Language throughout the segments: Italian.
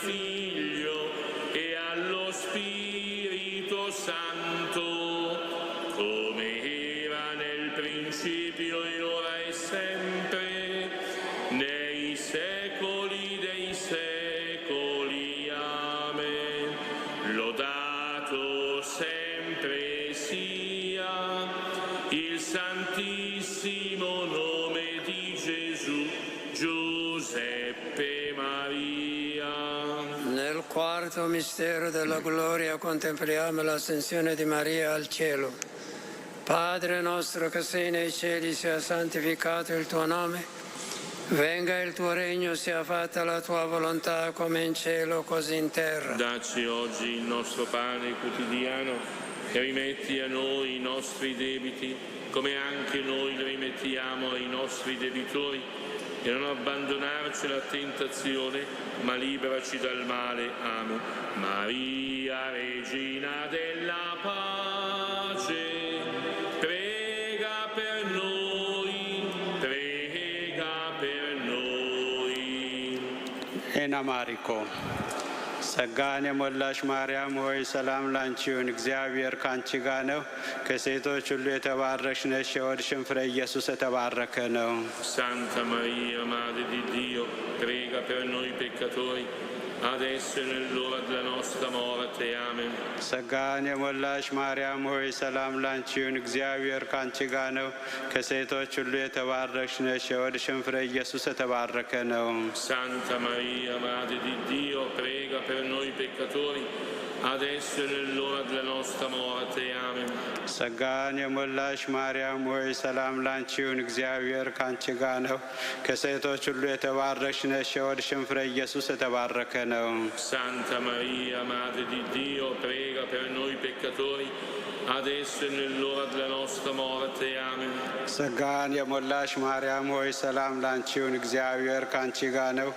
Figlio e allo Spirito Santo, come era nel principio e ora e sempre, nei secoli dei secoli. Amen. Lodato sempre sia il Santissimo nome di Gesù, Giuseppe Maria. Nel quarto mistero della gloria contempliamo l'ascensione di Maria al cielo. Padre nostro che sei nei cieli, sia santificato il tuo nome. Venga il tuo regno, sia fatta la tua volontà come in cielo così in terra. Dacci oggi il nostro pane quotidiano e rimetti a noi i nostri debiti, come anche noi li rimettiamo ai nostri debitori, e non abbandonarci alla tentazione, ma liberaci dal male. Amen. Maria, Regina della pace, prega per noi, prega per noi. ኤናማሪኮ ጸጋን የሞላሽ ማርያም ሆይ ሰላም ላንቺ ይሁን፣ እግዚአብሔር ካንቺ ጋር ነው። ከሴቶች ሁሉ የተባረክሽ ነሽ፣ የሆድሽም ፍሬ ኢየሱስ የተባረከ ነው። Santa Maria, Madre di Dio, prega per noi peccatori, adesso e nell'ora della nostra morte. Amen. ጸጋን የሞላሽ ማርያም ሆይ ሰላም ላንቺ ይሁን፣ እግዚአብሔር ካንቺ ጋር ነው። ከሴቶች ሁሉ የተባረክሽ ነሽ፣ የሆድሽም ፍሬ ኢየሱስ የተባረከ ነው። Santa Maria, Madre di Dio, prega per noi peccatori, adesso e nell'ora della nostra morte. Amen. ጸጋን የሞላሽ ማርያም ሆይ ሰላም ላንቺ ይሁን፣ እግዚአብሔር ካንቺ ጋር ነው። ከሴቶች ሁሉ የተባረክሽ ነሽ፣ የሆድሽም ፍሬ ኢየሱስ የተባረከ ነው። Santa Maria, Madre di Dio, prega per noi peccatori, adesso e nell'ora della nostra morte. Amen. ጸጋን የሞላሽ ማርያም ሆይ ሰላም ላንቺ ይሁን፣ እግዚአብሔር ካንቺ ጋር ነው።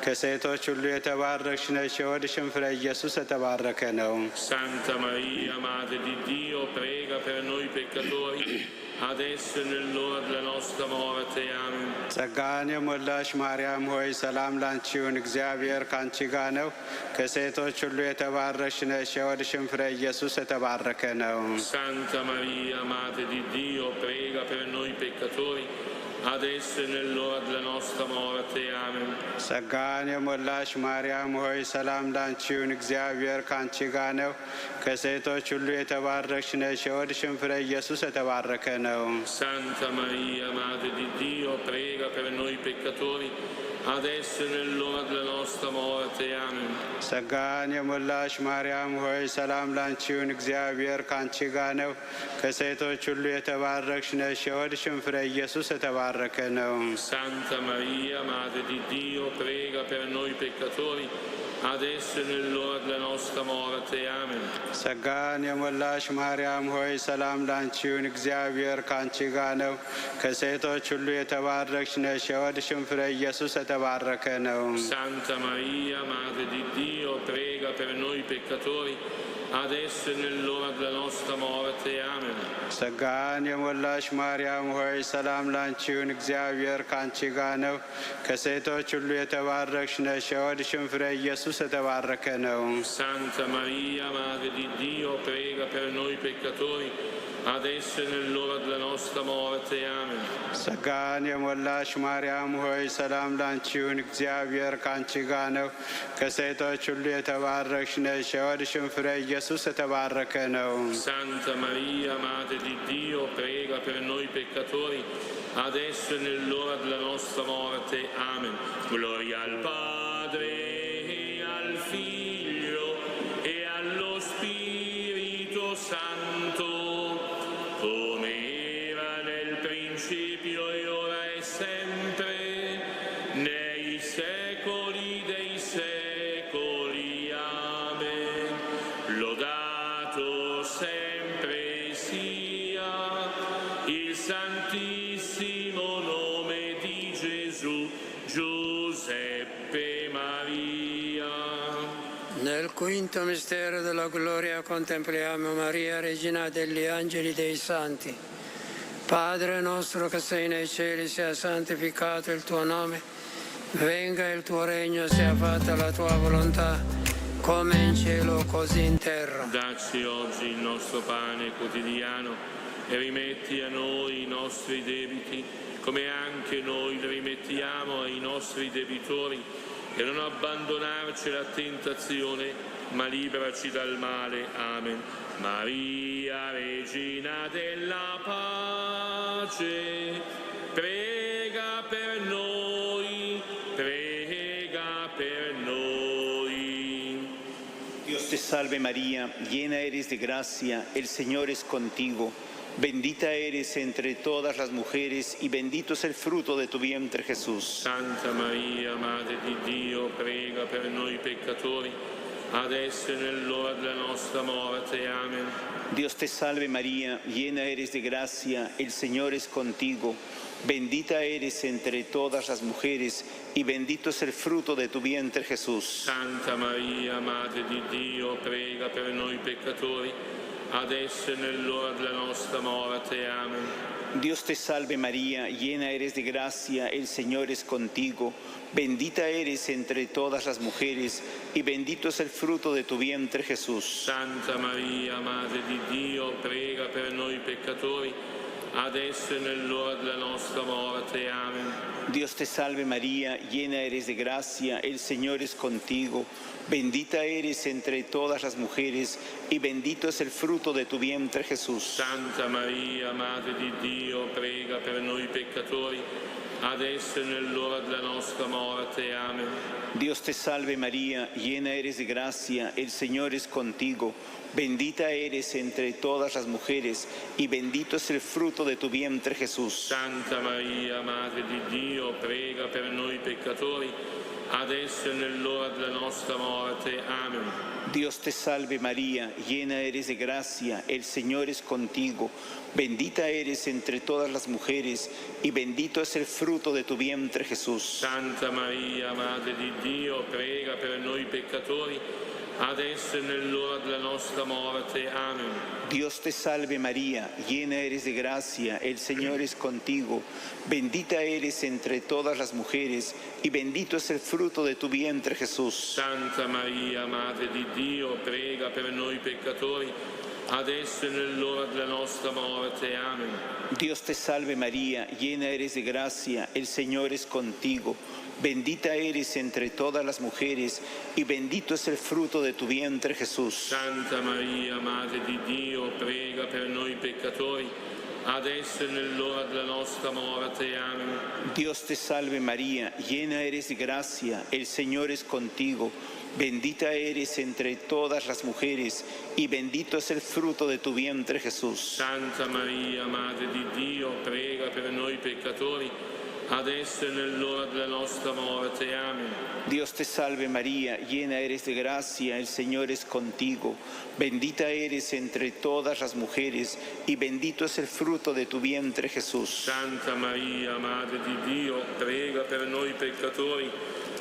ከሴቶች ሁሉ የተባረክሽ ነሽ፣ የሆድሽም ፍሬ ኢየሱስ የተባረከ ነው። Santa Maria, Madre di Dio, prega per noi peccatori, adesso e nell'ora della nostra morte. Amen. ጸጋን የሞላሽ ማርያም ሆይ ሰላም ላንቺ ይሁን፣ እግዚአብሔር ካንቺ ጋር ነው። ከሴቶች ሁሉ የተባረክሽ ነሽ፣ የሆድሽም ፍሬ ኢየሱስ የተባረከ ነው። Santa Maria, Madre di Dio, prega per noi peccatori, adesso e nell'ora della nostra morte. Amen. ጸጋን የሞላሽ ማርያም ሆይ ሰላም ላንቺ ይሁን፣ እግዚአብሔር ካንቺ ጋር ነው። ከሴቶች ሁሉ የተባረክሽ ነሽ፣ የሆድሽም ፍሬ ኢየሱስ የተባረከ ነው። Santa Maria, Madre di Dio, prega per noi peccatori, adesso e nell'ora della nostra morte. Amen. ጸጋን የሞላሽ ማርያም ሆይ ሰላም ላንቺ ይሁን፣ እግዚአብሔር ካንቺ ጋር ነው። ከሴቶች ሁሉ የተባረክሽ ነሽ፣ የሆድሽም ፍሬ ኢየሱስ የተባረከ ነው። Santa Maria, Madre di Dio, prega per noi peccatori, adesso e nell'ora della nostra morte. Amen. ጸጋን የሞላሽ ማርያም ሆይ ሰላም ላንቺ ይሁን፣ እግዚአብሔር ካንቺ ጋር ነው። ከሴቶች ሁሉ የተባረክሽ ነሽ፣ የሆድሽም ፍሬ ኢየሱስ የተባረከ ነው። Santa Maria, Madre di Dio, prega per noi peccatori, adesso e nell'ora della nostra morte. Amen. ጸጋን የሞላሽ ማርያም ሆይ ሰላም ላንቺ ይሁን፣ እግዚአብሔር ካንቺ ጋር ነው። ከሴቶች ሁሉ የተባረክሽ ነሽ፣ የሆድሽም ፍሬ ኢየሱስ የተባረከ ነው። Santa Maria, Madre di Dio, prega per noi peccatori, adesso e nell'ora della nostra morte. Amen. ጸጋን የሞላሽ ማርያም ሆይ ሰላም ላንቺ ይሁን፣ እግዚአብሔር ካንቺ ጋር ነው። ከሴቶች ሁሉ የተባረክሽ ነሽ፣ የሆድሽም ፍሬ ኢየሱስ የተባረከ ነው። Santa Maria, Madre di Dio, prega per noi peccatori, adesso e nell'ora della nostra morte. Amen. Gloria al Padre, e al Figlio e allo Spirito Santo, come era nel principio e ora e sempre, nei secoli dei secoli. Amen. Lodato sempre sia il Santissimo nome di Gesù, Giuseppe Maria. Nel quinto mistero della gloria contempliamo Maria, Regina degli angeli e dei santi. Padre nostro che sei nei cieli, sia santificato il tuo nome. Venga il tuo regno, sia fatta la tua volontà, come in cielo così in terra. Dacci oggi il nostro pane quotidiano e rimetti a noi i nostri debiti, come anche noi li rimettiamo ai nostri debitori, e non abbandonarci alla tentazione, ma liberaci dal male. Amen. Maria, Regina della pace, prega per noi, prega per noi. Dios te salve María, llena eres de gracia, el Señor es contigo. Bendita eres entre todas las mujeres y bendito es el fruto de tu vientre Jesús. Santa Maria, Madre di Dio, prega per noi peccatori, adesso e nell'ora della nostra morte. Amen. Dios te salve María, llena eres de gracia, el Señor es contigo. Bendita eres entre todas las mujeres y bendito es el fruto de tu vientre Jesús. Santa Maria, Madre di Dio, prega per noi peccatori, adesso e nell'ora della nostra morte. Amen. Dios te salve María, llena eres de gracia, el Señor es contigo. Bendita eres entre todas las mujeres y bendito es el fruto de tu vientre Jesús. Santa Maria, Madre di Dio, prega per noi peccatori, adesso e nell'ora della nostra morte. Amen. Dios te salve María, llena eres de gracia, el Señor es contigo. Bendita eres entre todas las mujeres y bendito es el fruto de tu vientre Jesús. Santa Maria, Madre di Dio, prega per noi peccatori, adesso e nell'ora della nostra morte. Amen. Dios te salve María, llena eres de gracia, el Señor es contigo. Bendita eres entre todas las mujeres y bendito es el fruto de tu vientre Jesús. Santa Maria, Madre di Dio, prega per noi peccatori, adesso e nell'ora della nostra morte. Amen. Dios te salve María, llena eres de gracia, el Señor es contigo. Bendita eres entre todas las mujeres y bendito es el fruto de tu vientre Jesús. Santa Maria, Madre di Dio, prega per noi peccatori, adesso e nell'ora della nostra morte. Amen. Dios te salve María, llena eres de gracia, el Señor es contigo. Bendita eres entre todas las mujeres y bendito es el fruto de tu vientre Jesús. Santa Maria, Madre di Dio, prega per noi peccatori, adesso e nell'ora della nostra morte. Amen. Dios te salve María, llena eres de gracia, el Señor es contigo. Bendita eres entre todas las mujeres y bendito es el fruto de tu vientre Jesús. Santa Maria, Madre di Dio, prega per noi peccatori, adesso e nell'ora della nostra morte. Amen. Dios te salve María, llena eres de gracia, el Señor es contigo. Bendita eres entre todas las mujeres y bendito es el fruto de tu vientre Jesús. Santa Maria, Madre di Dio, prega per noi peccatori, adesso e nell'ora della nostra morte. Amen. Dios te salve María, llena eres de gracia, el Señor es contigo. Bendita eres entre todas las mujeres y bendito es el fruto de tu vientre Jesús. Santa Maria, Madre di Dio, prega per noi peccatori,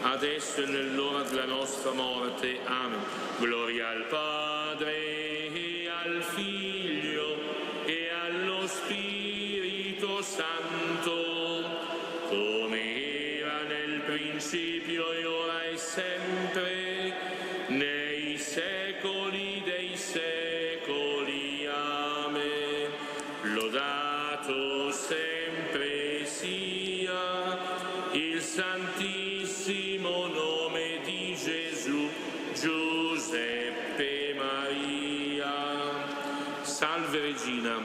adesso e nell'ora della nostra morte. Amen. Gloria al Padre e al Figlio e allo Spirito Santo, come era nel principio e ora e sempre, nei secoli dei secoli. Amen. Lodato sempre sia il Santissimo nome di Gesù, Giuseppe Maria. Salve Regina,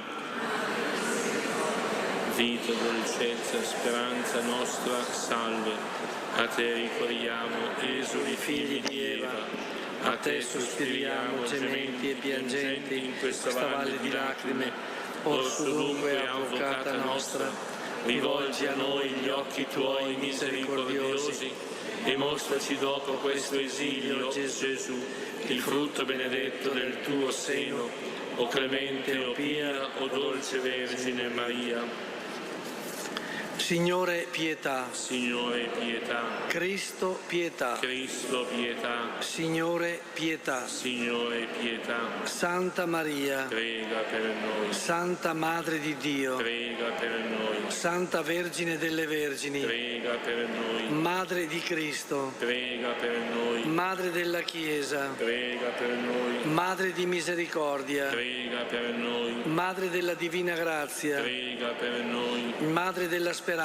vita, dolcezza, speranza nostra, salve. A te ricorriamo, esuli figli di Eva, a te sospiriamo, gementi e piangenti in questa valle di lacrime. Orso dunque, avvocata nostra, rivolgi a noi gli occhi tuoi misericordiosi e mostraci dopo questo esilio, Gesù, il frutto benedetto del tuo seno, o clemente, o pia, o dolce Vergine Maria. Signore pietà. Signore pietà. Cristo pietà. Cristo pietà. Signore pietà. Signore pietà. Santa Maria, Prega per noi. Santa Madre di Dio, Prega per noi. Santa Vergine delle Vergini, Prega per noi. Madre di Cristo, Prega per noi. Madre della Chiesa, Prega per noi. Madre di misericordia, Prega per noi. Madre della divina grazia, Prega per noi. Madre della speranza,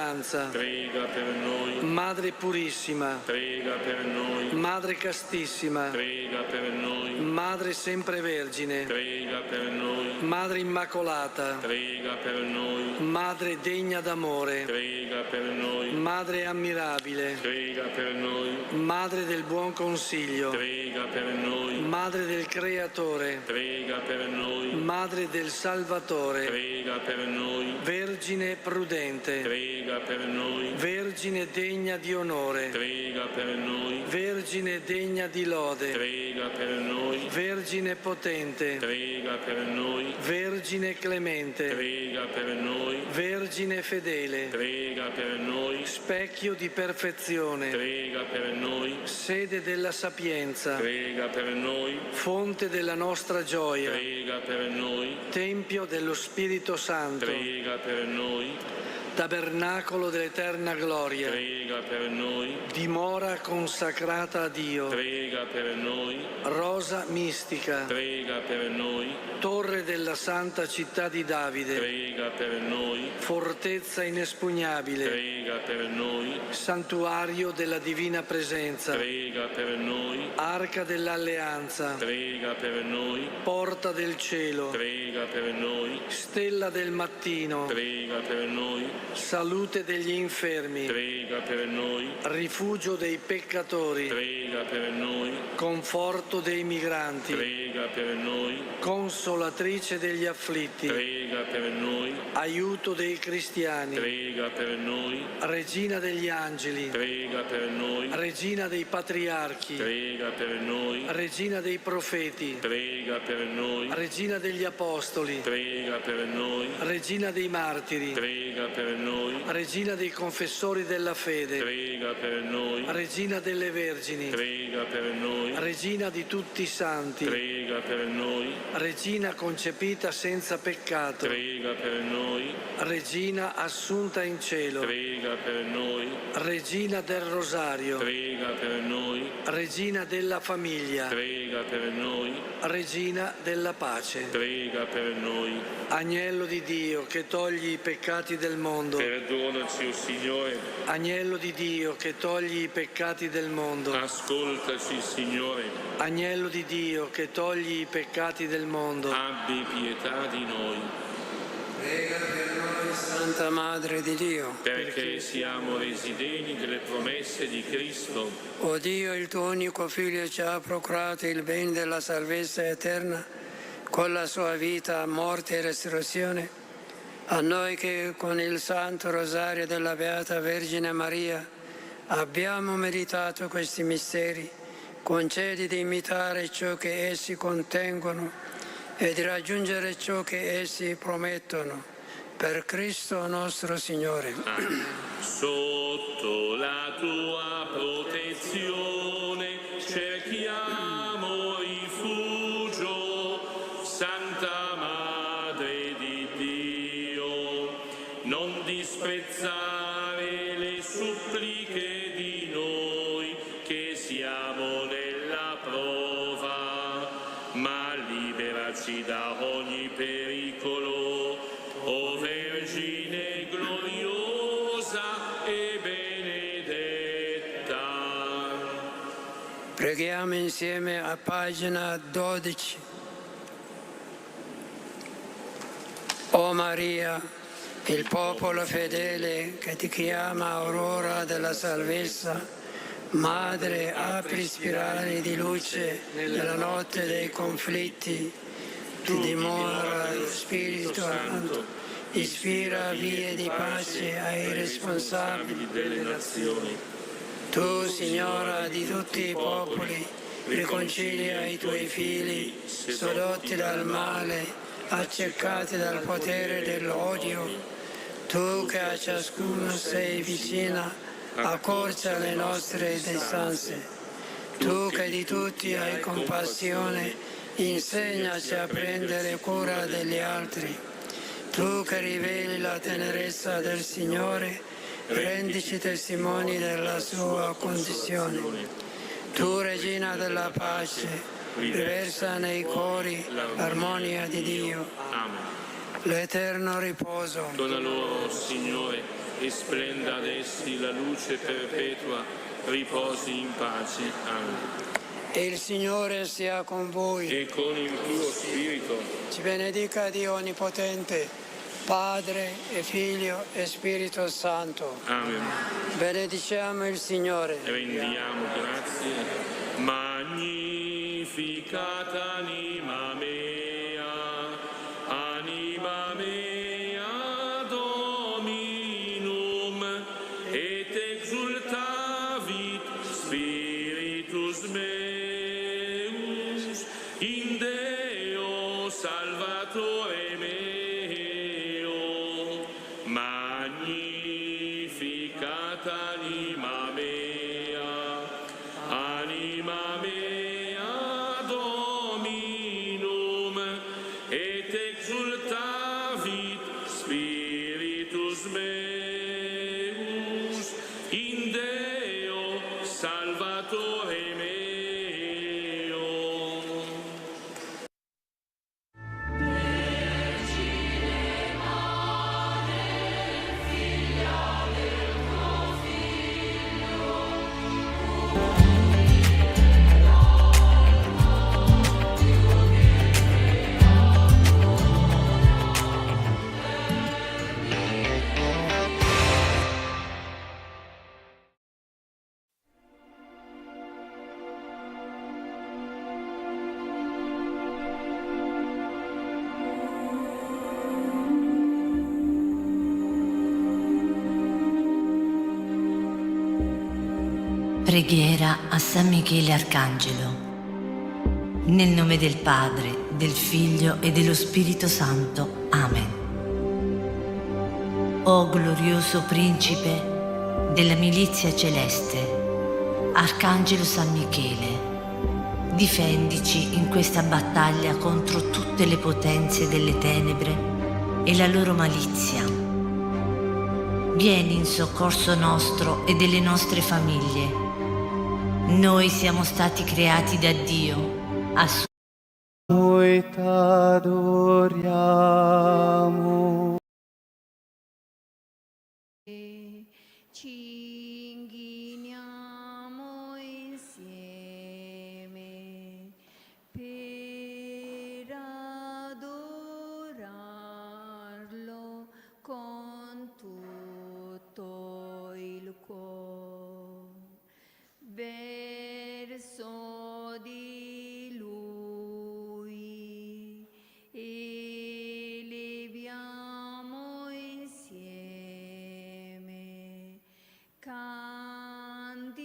Prega per noi. Madre purissima, Prega per noi. Madre castissima, Prega per noi. Madre sempre vergine, Prega per noi. Madre immacolata, Prega per noi. Madre degna d'amore, Prega per noi. Madre ammirabile, Prega per noi. Madre del buon consiglio, Prega per noi. Madre del Creatore, Prega per noi. Madre del Salvatore, Prega per noi. Vergine prudente, Prega per noi. Vergine degna di onore, Prega per noi. Vergine degna di lode, Prega per noi. Vergine potente, Prega per noi. Vergine clemente, Prega per noi. Vergine fedele, Prega per noi. specchio di perfezione, Prega per noi. sede della sapienza, Prega per noi. fonte della nostra gioia, Prega per noi. tempio dello Spirito Santo, Prega per noi. tabernacolo dell'eterna gloria, Prega per noi. dimora consacrata a Dio, Prega per noi. rosa mistica, Prega per noi. torre della santa città di Davide, Prega per noi. fortezza inespugnabile, Prega per noi. santuario della divina presenza, Prega per noi. arca dell'alleanza, Prega per noi. porta del cielo, Prega per noi. stella del mattino, Prega per noi. salute degli infermi, Prega per noi. rifugio dei peccatori, Prega per noi. conforto dei migranti, Prega per noi. consolatrice degli afflitti, Prega per noi. aiuto dei cristiani, Prega per noi. regina degli angeli, Prega per noi. regina dei patriarchi, Prega per noi. regina dei profeti, Prega per noi. regina degli apostoli, Prega per noi. regina dei martiri, Prega per noi. regina dei confessori della fede, Prega per noi. regina delle vergini, Prega per noi. regina di tutti i santi, Prega per noi. regina concepita senza peccato, Prega per noi. regina assunta in cielo, Prega per noi. regina del rosario, Prega per noi. regina della famiglia, Prega per noi. regina della pace. Prega per noi. Agnello di Dio che togli i peccati del mondo, Perdonaci, o Signore. Agnello di Dio che togli i peccati del mondo, Ascoltaci, Signore. Agnello di Dio che togli i peccati del mondo, Abbi pietà di noi, Prega per noi, Santa Madre di Dio. perché siamo resi degni delle promesse di Cristo. O Dio, il tuo unico Figlio ci ha procurato il bene della salvezza eterna con la sua vita, morte e resurrezione. A noi che con il Santo Rosario della Beata Vergine Maria abbiamo meditato questi misteri, concedi di imitare ciò che essi contengono e di raggiungere ciò che essi promettono. Per Cristo nostro Signore. Sotto la tua protezione cerchiamo rifugio, Santa Madre di Dio. Non disprezzare le suppliche di noi che siamo nella prova, ma liberaci da ogni pericolo, o Vergine gloriosa e benedetta. Preghiamo insieme a pagina 12. O Maria, il popolo fedele che ti chiama aurora della salvezza, Madre, apri spirali di luce nella notte dei conflitti, ti dimora lo Spirito Santo, ispira vie di pace ai responsabili delle nazioni. Tu, Signora di tutti i popoli, riconcilia i tuoi figli, sedotti dal male, accecati dal potere dell'odio. Tu che a ciascuno sei vicina, accorcia le nostre destanze. Tu che di tutti hai compassione, insegnaci a prendere cura degli altri. Tu che riveli la tenerezza del Signore, rendici testimoni della sua condizione. Tu, Regina della pace, riversa nei cori l'armonia di Dio. Amen. L'eterno riposo. Dona loro, Signore, e splenda ad essi la luce perpetua, riposi in pace. Amen. E il Signore sia con voi. E con il tuo spirito. Ci benedica Dio Onnipotente, Padre e Figlio e Spirito Santo. Amen. Benediciamo il Signore. E rendiamo grazie. Magnificat anima mea, anima mea Dominum, et exultavit spiritus meus, in Deo Salvatore meo. Magnificat anima mea, anima mea Dominum, et exultavit spiritus meus, in Deo Salvatore meo. Preghiera a San Michele Arcangelo. Nel nome del Padre, del Figlio e dello Spirito Santo. Amen. O glorioso Principe della milizia celeste, Arcangelo San Michele, difendici in questa battaglia contro tutte le potenze delle tenebre e la loro malizia. Vieni in soccorso nostro e delle nostre famiglie. Noi siamo stati creati da Dio a suo Noi t'adoriamo. Ci inghiniamo insieme per adorarlo con tutto il cuore. Verso di Lui eleviamo insieme canti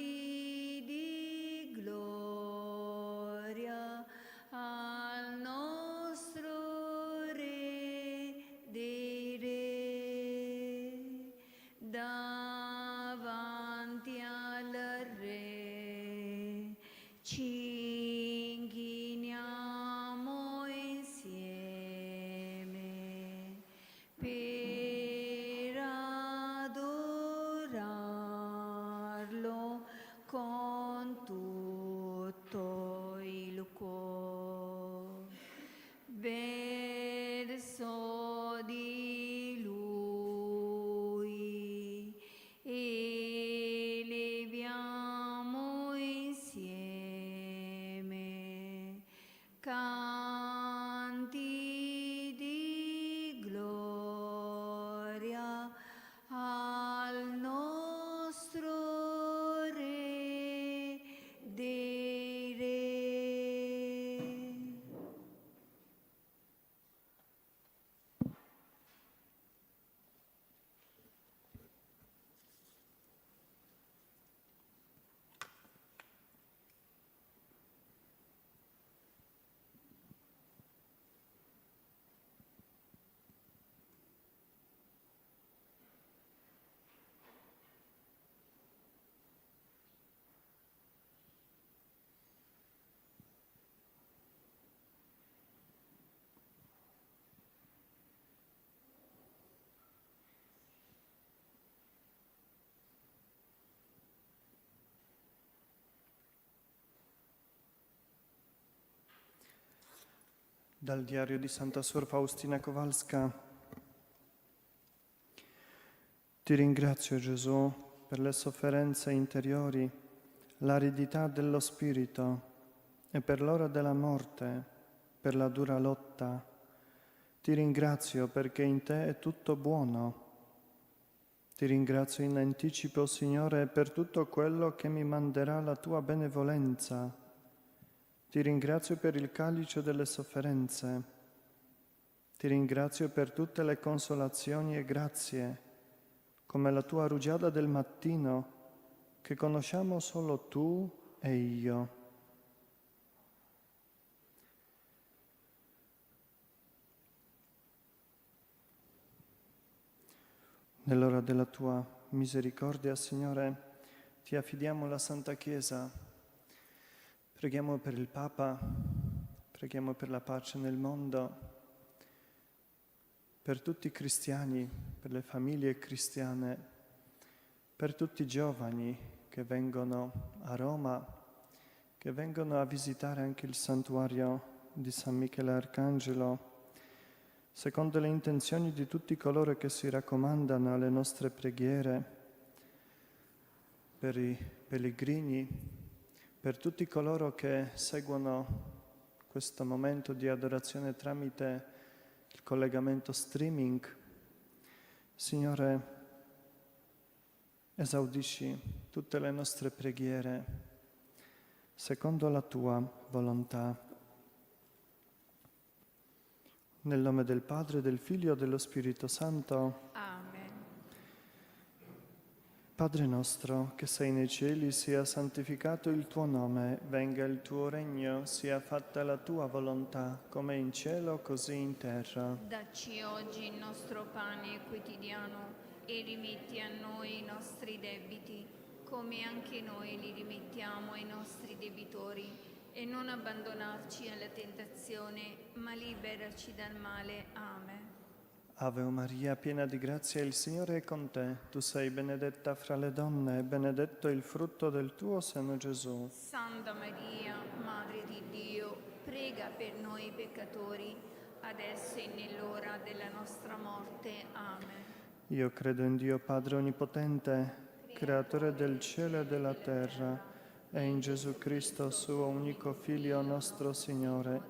di gloria al nostro Re dei Re. Davanti al Re ci inghiniamo insieme per adorarlo con tutto il cuore. Verso di Lui eleviamo insieme Dal diario di Santa Suor Faustina Kowalska. Ti ringrazio, Gesù, per le sofferenze interiori, l'aridità dello spirito e per l'ora della morte, per la dura lotta. Ti ringrazio perché in te è tutto buono. Ti ringrazio in anticipo, Signore, per tutto quello che mi manderà la tua benevolenza. Ti ringrazio per il calice delle sofferenze. Ti ringrazio per tutte le consolazioni e grazie, come la tua rugiada del mattino, che conosciamo solo tu e io. Nell'ora della tua misericordia, Signore, ti affidiamo la Santa Chiesa. Preghiamo per il Papa, preghiamo per la pace nel mondo, per tutti i cristiani, per le famiglie cristiane, per tutti i giovani che vengono a Roma, che vengono a visitare anche il santuario di San Michele Arcangelo, secondo le intenzioni di tutti coloro che si raccomandano alle nostre preghiere, per i pellegrini, per tutti coloro che seguono questo momento di adorazione tramite il collegamento streaming. Signore, esaudisci tutte le nostre preghiere secondo la tua volontà. Nel nome del Padre, del Figlio e dello Spirito Santo. Padre nostro, che sei nei cieli, sia santificato il tuo nome, venga il tuo regno, sia fatta la tua volontà, come in cielo, così in terra. Dacci oggi il nostro pane quotidiano e rimetti a noi i nostri debiti, come anche noi li rimettiamo ai nostri debitori, e non abbandonarci alla tentazione, ma liberaci dal male. Amen. Ave Maria, piena di grazia, il Signore è con te. Tu sei benedetta fra le donne, e benedetto il frutto del tuo seno, Gesù. Santa Maria, Madre di Dio, prega per noi peccatori, adesso e nell'ora della nostra morte. Amen. Io credo in Dio Padre Onnipotente, Creatore del cielo e della terra, e in Gesù Cristo, suo unico Figlio, nostro Signore,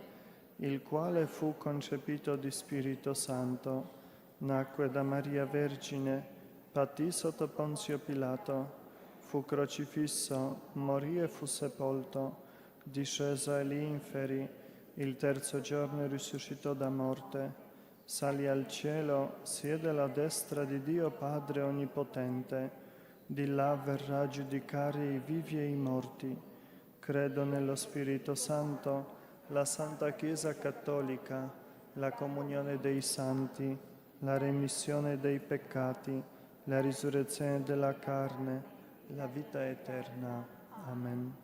il quale fu concepito di Spirito Santo, nacque da Maria Vergine, patì sotto Ponzio Pilato, fu crocifisso, morì e fu sepolto, discese agli inferi, il terzo giorno risuscitò da morte, salì al cielo, siede alla destra di Dio Padre Onnipotente, di là verrà a giudicare i vivi e i morti. Credo nello Spirito Santo, la Santa Chiesa Cattolica, la comunione dei santi, la remissione dei peccati, la risurrezione della carne, la vita eterna. Amen.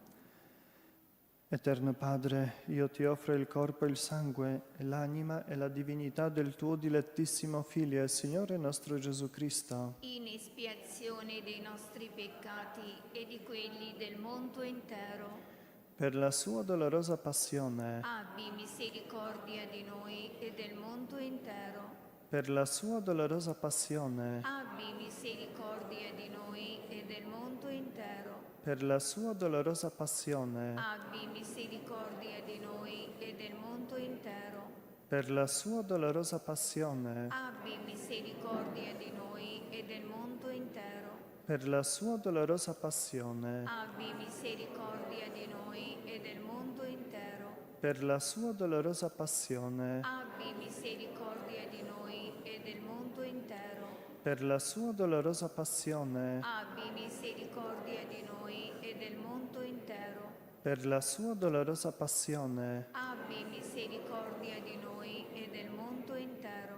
Eterno Padre, io ti offro il corpo e il sangue, e l'anima e la divinità del tuo dilettissimo Figlio e Signore nostro Gesù Cristo, in espiazione dei nostri peccati e di quelli del mondo intero. per la sua dolorosa passione, Abbi misericordia di noi e del mondo intero. per la sua dolorosa passione, Abbi misericordia di noi e del mondo intero. per la sua dolorosa passione, Abbi misericordia di noi e del mondo intero. per la sua dolorosa passione, Abbi misericordia di noi e del mondo intero. per la sua dolorosa passione, Abbi misericordia di noi e del mondo intero. per la sua dolorosa passione, Abbi misericordia di noi e del mondo intero. per la sua dolorosa passione, Abbi misericordia di noi e del mondo intero. per la sua dolorosa passione, Abbi misericordia di noi e del mondo intero.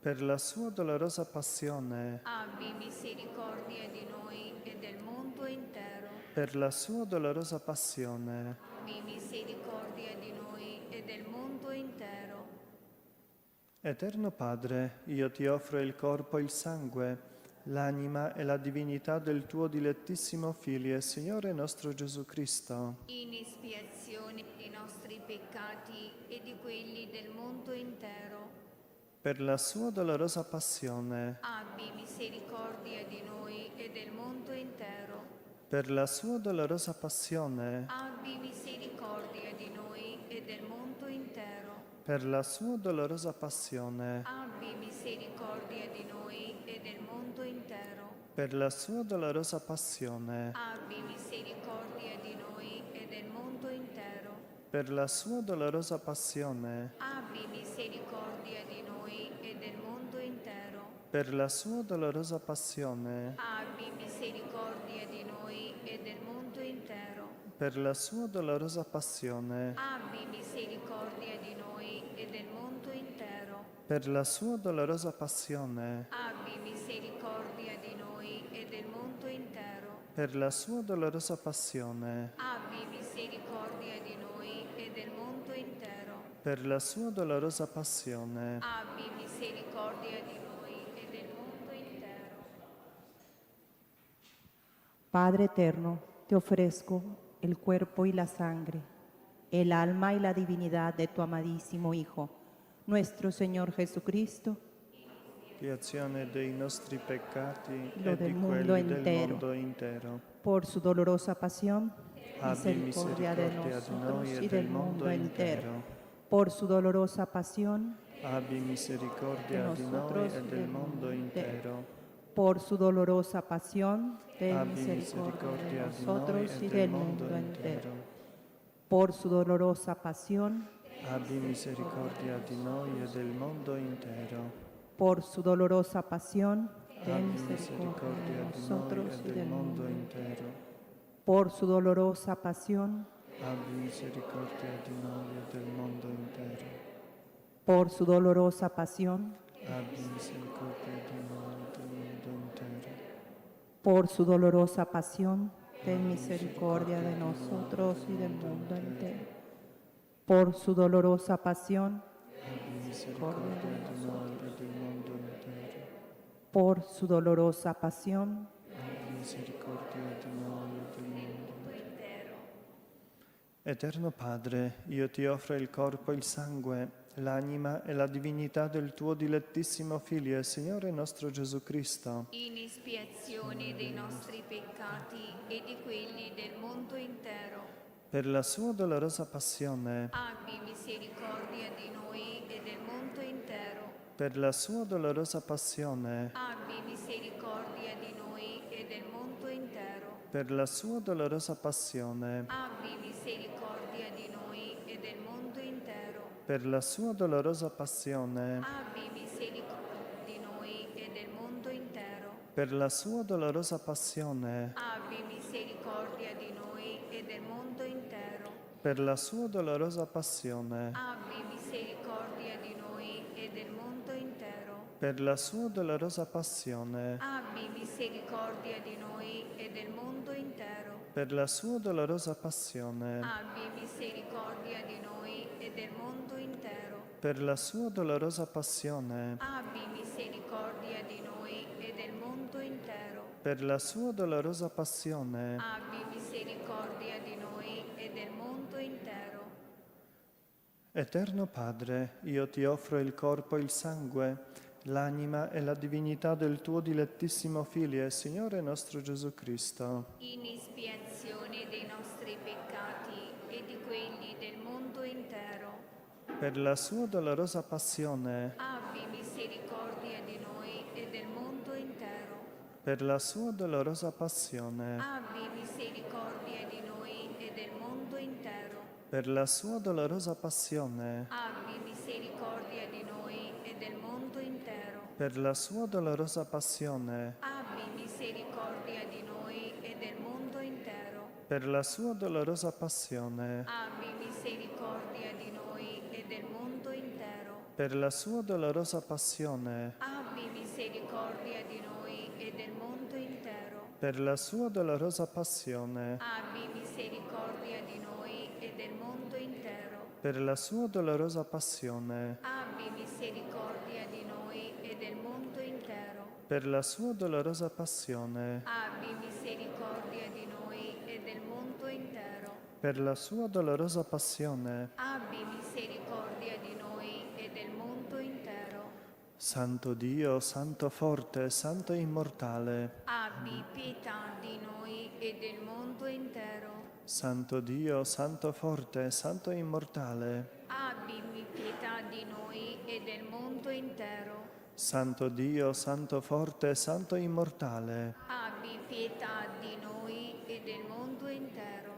per la sua dolorosa passione, Abbi misericordia di noi e del mondo intero. per la sua dolorosa passione. Abbi misericordia di noi e del mondo intero. Eterno Padre, io ti offro il corpo e il sangue, l'anima e la divinità del tuo dilettissimo Figlio e Signore nostro Gesù Cristo, in espiazione dei nostri peccati e di quelli del mondo intero, per la sua dolorosa passione, abbi misericordia di noi e del mondo intero, per la sua dolorosa passione, abbi misericordia di noi e del mondo intero, per la sua dolorosa passione, abbi misericordia di noi e del mondo intero, per la sua dolorosa passione, abbi misericordia di noi e del mondo intero, per la sua dolorosa passione, abbi misericordia di noi e del mondo intero, per la sua dolorosa passione, abbi misericordia di noi e del mondo intero, per la sua dolorosa passione, abbi misericordia di noi e del mondo intero, per la sua dolorosa passione, abbi misericordia di noi e del mondo intero, per la sua dolorosa passione, abbi misericordia di noi e del mondo intero, per la sua dolorosa passione, abbi misericordia di noi e del mondo intero. Padre eterno, te ofrezco el cuerpo y la sangre, el alma y la divinidad de tu amadísimo Hijo, nuestro Señor Jesucristo, espiazione dei nostri peccati Lo e del di mundo quelli del intero. mondo intero. por su dolorosa pasión, Abbi misericordia de misericordia di nosotros noi y e del mundo entero. Por su dolorosa pasión, Abbi misericordia di noi nosotros e y del del mondo mundo intero. por su dolorosa pasión, ten Abbi misericordia de misericordia di noi nosotros e y del del mondo mundo entero. intero. Por su dolorosa pasión, Abbi misericordia di noi e del mondo intero. por su dolorosa pasión, ten Abbi misericordia de misericordia di nosotros noi y e del del mondo mundo. intero. Por su dolorosa pasión, Abbi misericordia di noi e del mondo intero. por su dolorosa pasión, Abbi misericordia di noi e del mondo intero. por su dolorosa pasión, ten misericordia de nosotros y del mundo entero. Por su dolorosa pasión, Abbi misericordia di noi e del mondo intero. por su dolorosa pasión, Abbi misericordia di noi e del mondo intero. Eterno Padre, io ti offro il corpo e il sangue, l'anima e la divinità del tuo dilettissimo Figlio e Signore nostro Gesù Cristo, In espiazione dei nostri peccati e di quelli del mondo intero, per la sua dolorosa passione, abbi misericordia di noi e del mondo intero, per la sua dolorosa passione, abbi misericordia di noi e del mondo intero, per la sua dolorosa passione, abbi misericordia di noi e del mondo intero, per la sua dolorosa passione, abbi misericordia di noi e del mondo intero, per la sua dolorosa passione, abbi misericordia di noi e del mondo intero, per la sua dolorosa passione, abbi misericordia di noi e del mondo intero, per la sua dolorosa passione, abbi misericordia di noi e del mondo intero, per la sua dolorosa passione, abbi misericordia di noi e del mondo intero, per la sua dolorosa passione, abbi misericordia di noi e del mondo intero, per la sua dolorosa passione, abbi misericordia di noi e del mondo intero. Eterno Padre, io ti offro il corpo e il sangue, l'anima e la divinità del tuo dilettissimo Figlio e Signore nostro Gesù Cristo, In espiazione dei nostri peccati e di quelli del mondo intero, per la sua dolorosa passione, abbi misericordia di noi e del mondo intero, per la sua dolorosa passione, abbi misericordia di noi e del mondo intero, per la sua dolorosa passione, abbi misericordia di noi e del mondo intero, per la sua dolorosa passione, abbi misericordia di noi e del mondo intero, per la sua dolorosa passione, abbi misericordia di noi e del mondo intero, per la sua dolorosa passione, abbi misericordia di noi e del mondo intero, per la sua dolorosa passione, abbi misericordia di noi e del mondo intero, per la sua dolorosa passione, abbi misericordia di noi e del mondo intero, per la sua dolorosa passione, abbi misericordia di noi e del mondo intero. per la sua dolorosa passione, Abbi misericordia di noi e del mondo intero. Santo Dio, Santo forte, Santo immortale, Abbi pietà di noi e del mondo intero. Santo Dio, Santo forte, Santo immortale, Abbi pietà di noi e del mondo intero. Santo Dio, Santo forte, Santo immortale, Abbi pietà di noi e del mondo intero.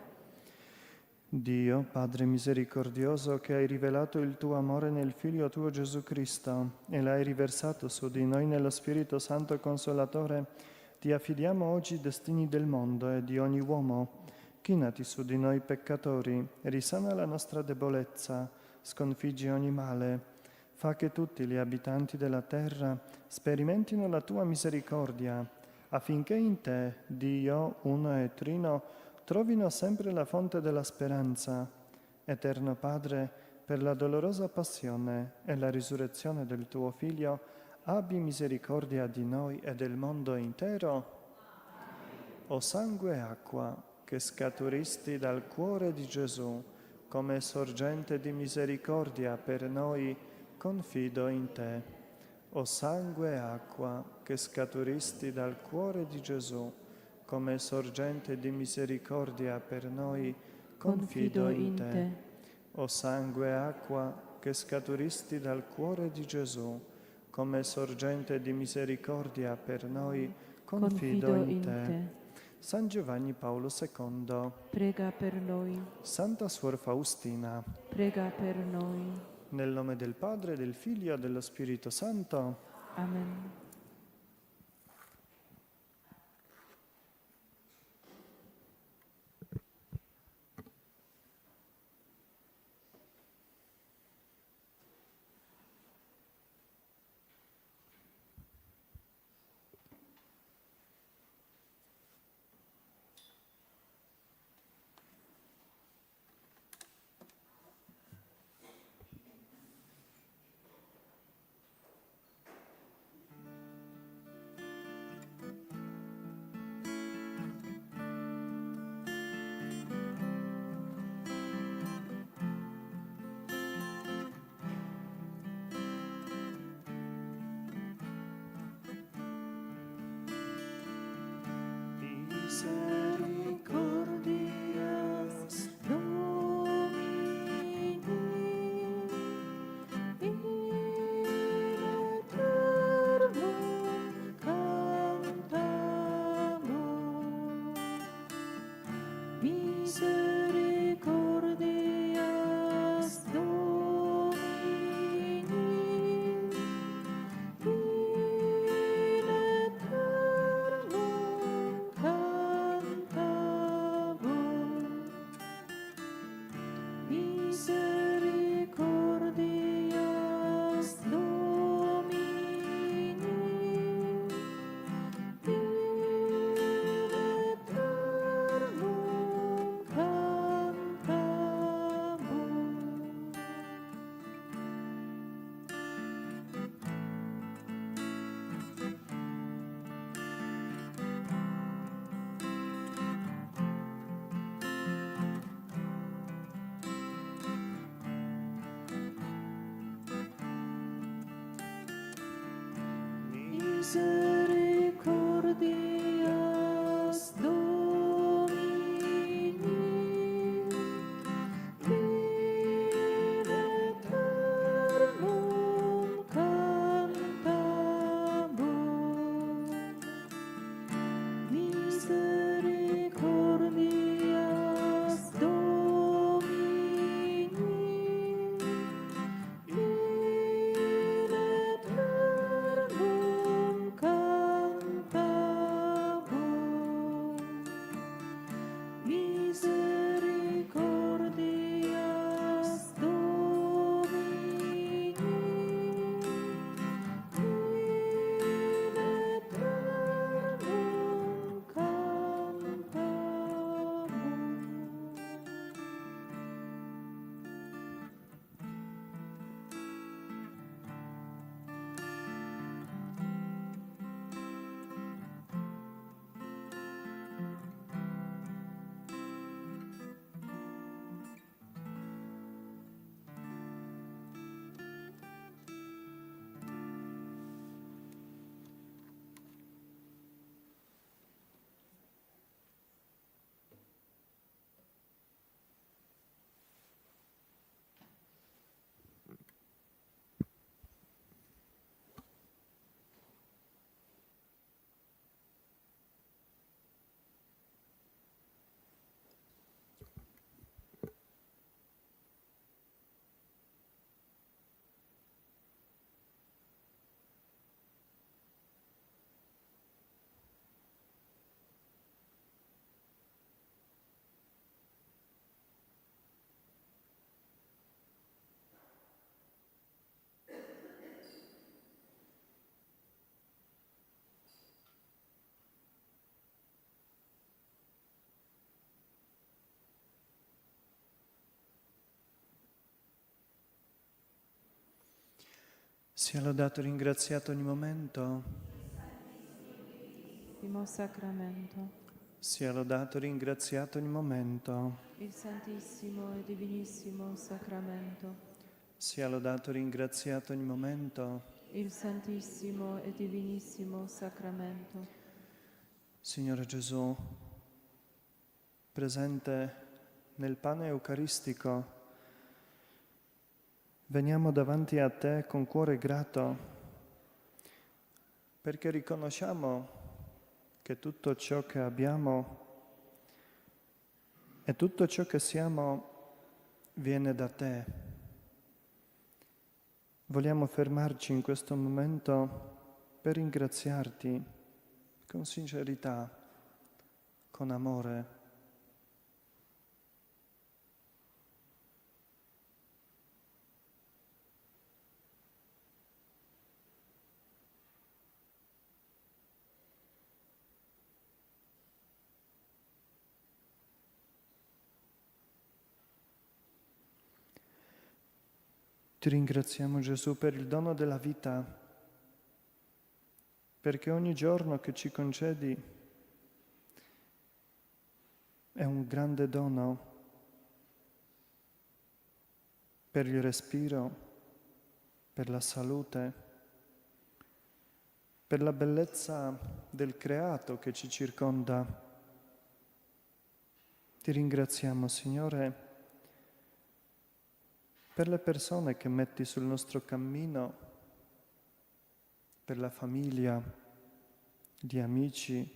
Dio, Padre misericordioso, che hai rivelato il tuo amore nel Figlio tuo Gesù Cristo e l'hai riversato su di noi nello Spirito Santo Consolatore, ti affidiamo oggi i destini del mondo e di ogni uomo. Chinati su di noi peccatori, risana la nostra debolezza, sconfiggi ogni male. Fa che tutti gli abitanti della terra sperimentino la tua misericordia, affinché in te, Dio, uno e trino, trovino sempre la fonte della speranza. Eterno Padre, per la dolorosa passione e la risurrezione del tuo Figlio, abbi misericordia di noi e del mondo intero. O sangue e acqua, che scaturisti dal cuore di Gesù, come sorgente di misericordia per noi, confido in te. O sangue e acqua, che scaturisti dal cuore di Gesù, come sorgente di misericordia per noi, confido in te. O sangue e acqua, che scaturisti dal cuore di Gesù, come sorgente di misericordia per noi, confido in te. San Giovanni Paolo II, prega per noi. Santa Suor Faustina, Prega per noi. nel nome del Padre, del Figlio e dello Spirito Santo. Amen. Misericordias Domini, in eternum cantamus. Misericordias Domini, in eternum cantamus. Misericordias Domini, in eternum Misericordias Domini, in eternum cantamus. Misericordias Domini, in eternum cantamus. Sia lodato e ringraziato ogni momento. Primo sacramento. Sia lodato e ringraziato ogni momento. Il Santissimo e Divinissimo Sacramento. Sia lodato e ringraziato ogni momento. Il Santissimo e Divinissimo Sacramento. Signore Gesù, presente nel pane eucaristico, veniamo davanti a Te con cuore grato, perché riconosciamo che tutto ciò che abbiamo e tutto ciò che siamo viene da Te. Vogliamo fermarci in questo momento per ringraziarti con sincerità, con amore. Ti ringraziamo, Gesù, per il dono della vita, perché ogni giorno che ci concedi è un grande dono per il respiro, per la salute, per la bellezza del creato che ci circonda. Ti ringraziamo, Signore, per le persone che metti sul nostro cammino, per la famiglia, gli amici,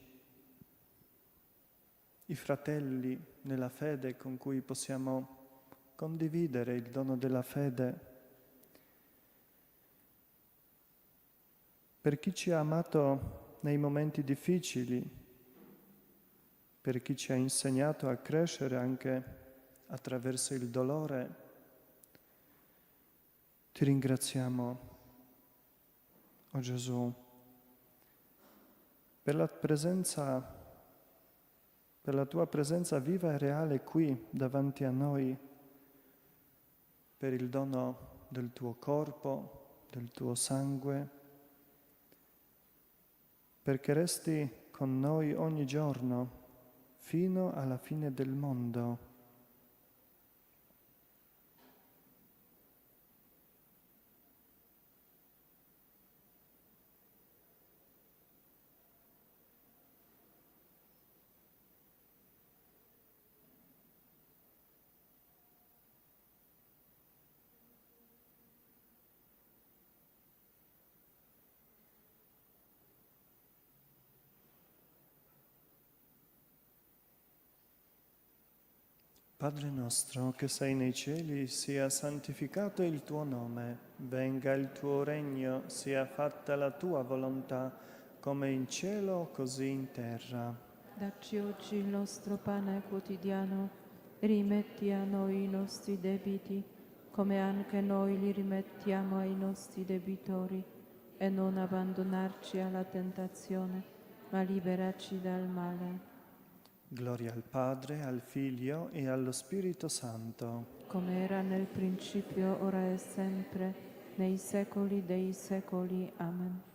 i fratelli nella fede con cui possiamo condividere il dono della fede, per chi ci ha amato nei momenti difficili, per chi ci ha insegnato a crescere anche attraverso il dolore. Ti ringraziamo, o Gesù, per la tua presenza viva e reale qui davanti a noi, per il dono del tuo corpo, del tuo sangue, perché resti con noi ogni giorno fino alla fine del mondo. Padre nostro che sei nei cieli, sia santificato il tuo nome, venga il tuo regno, sia fatta la tua volontà, come in cielo così in terra. Dacci oggi il nostro pane quotidiano, rimetti a noi i nostri debiti, come anche noi li rimettiamo ai nostri debitori, e non abbandonarci alla tentazione, ma liberaci dal male. Gloria al Padre, al Figlio e allo Spirito Santo. Come era nel principio, ora e sempre, nei secoli dei secoli. Amen.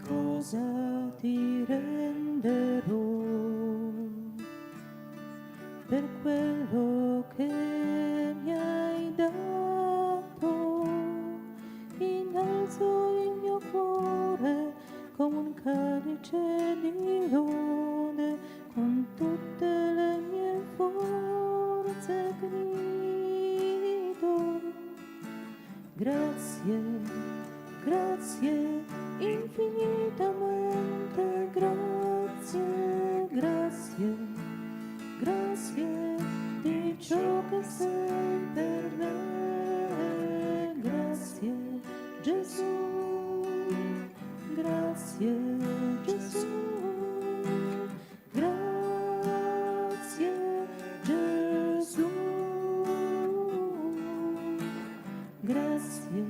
Cosa ti renderò per quello che mi hai calice di lode, con tutte le mie forze grido. Grazie, grazie, infinitamente grazie, grazie, grazie di ciò che sei per me. Grazie, Gesù, grazie, Gesù, grazie, Gesù, grazie,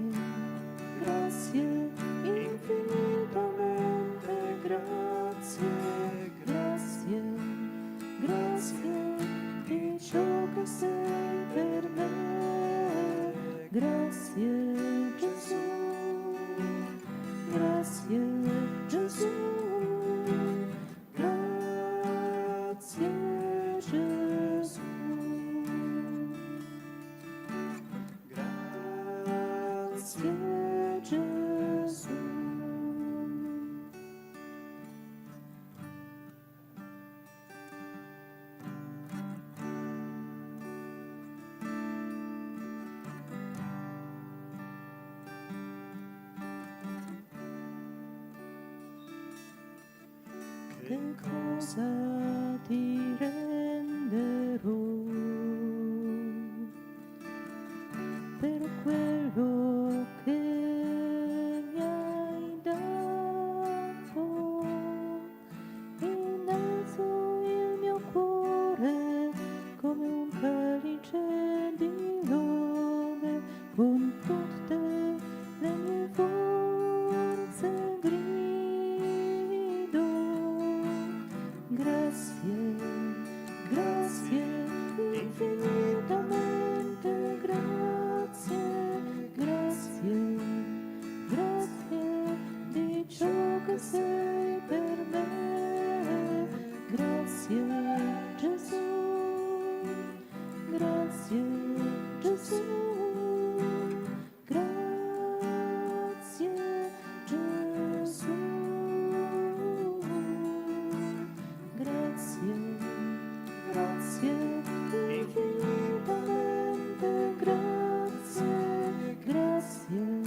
grazie, infinitamente grazie, grazie, grazie di ciò che sei per me. Grazie, Gesù, grazie, Gesù, grazie, Gesù, grazie, Gesù. Che cosa ti renderò per quello che mi hai dato? Innalzo il mio cuore come un calice di lode, con tutte le mie forze grido. Grazie, grazie, infinitamente grazie, grazie, grazie di ciò che sei per me. Grazie, Gesù, grazie, Gesù, grazie, Gesù. Grazie, grazie, infinitamente grazie, grazie,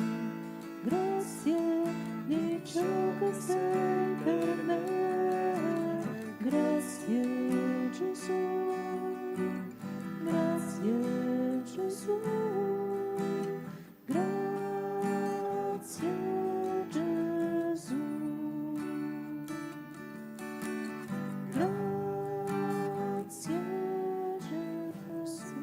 grazie di ciò che sei per me. Grazie, Gesù, grazie, Gesù, grazie, Gesù. Grazie, Gesù.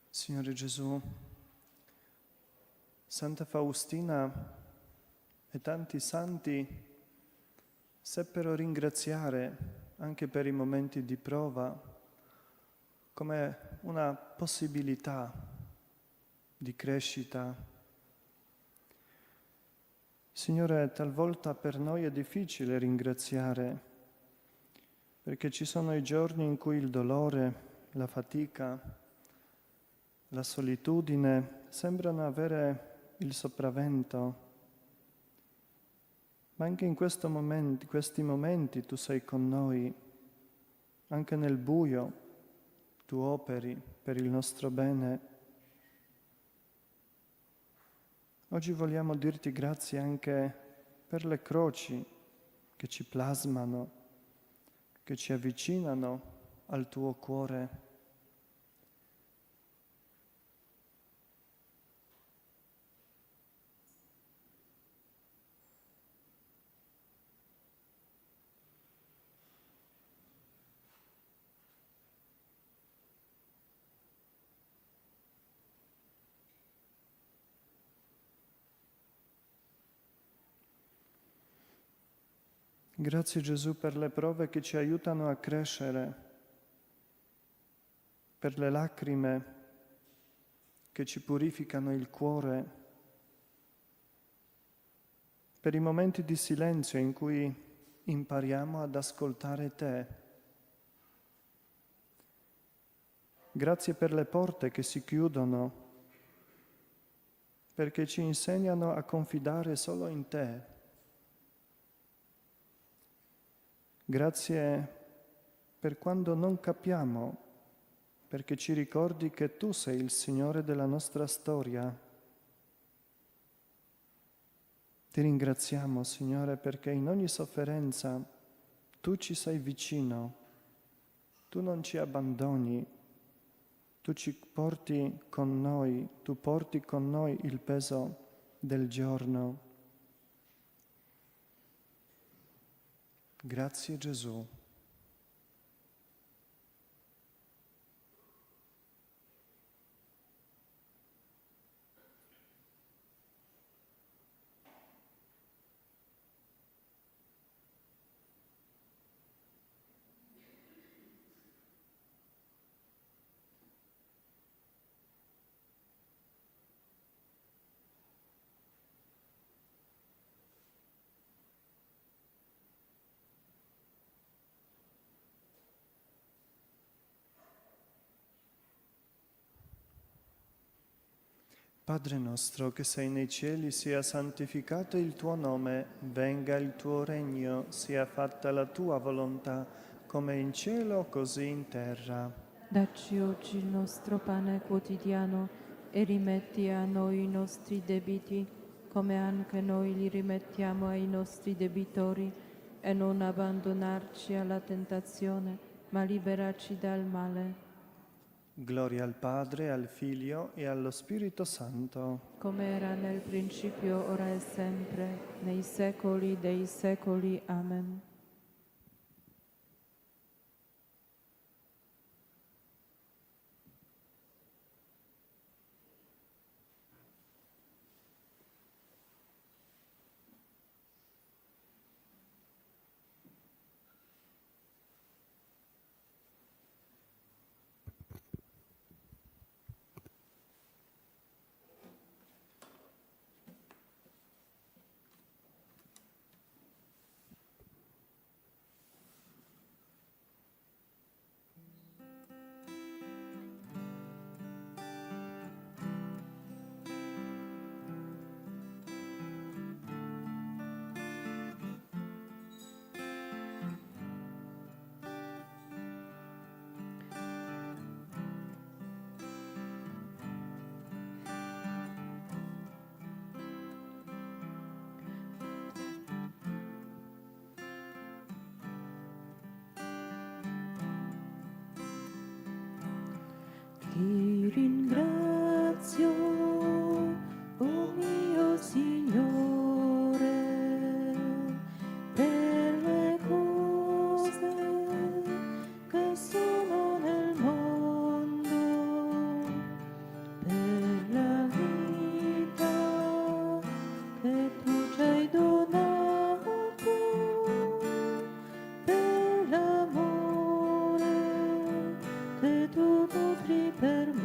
Signore Gesù, Santa Faustina e tanti santi seppero ringraziare anche per i momenti di prova come una possibilità di crescita. Signore, talvolta per noi è difficile ringraziare, perché ci sono i giorni in cui il dolore, la fatica, la solitudine sembrano avere il sopravvento, ma anche in questi momenti tu sei con noi, anche nel buio tu operi per il nostro bene. Oggi vogliamo dirti grazie anche per le croci che ci plasmano, che ci avvicinano al tuo cuore. Grazie Gesù per le prove che ci aiutano a crescere, per le lacrime che ci purificano il cuore, per i momenti di silenzio in cui impariamo ad ascoltare te. Grazie per le porte che si chiudono, perché ci insegnano a confidare solo in te. Grazie per quando non capiamo, perché ci ricordi che tu sei il Signore della nostra storia. Ti ringraziamo, Signore, perché in ogni sofferenza tu ci sei vicino, tu non ci abbandoni, tu ci porti con noi, tu porti con noi il peso del giorno. Grazie Gesù. Padre nostro che sei nei cieli, sia santificato il tuo nome, venga il tuo regno, sia fatta la tua volontà, come in cielo così in terra. Dacci oggi il nostro pane quotidiano e rimetti a noi i nostri debiti, come anche noi li rimettiamo ai nostri debitori, e non abbandonarci alla tentazione, ma liberaci dal male. Gloria al Padre, al Figlio e allo Spirito Santo. Come era nel principio, ora e sempre, nei secoli dei secoli. Amen. Ti ringrazio, oh mio Signore, per le cose che sono nel mondo, per la vita che tu ci hai donato, per l'amore che tu nutri per me.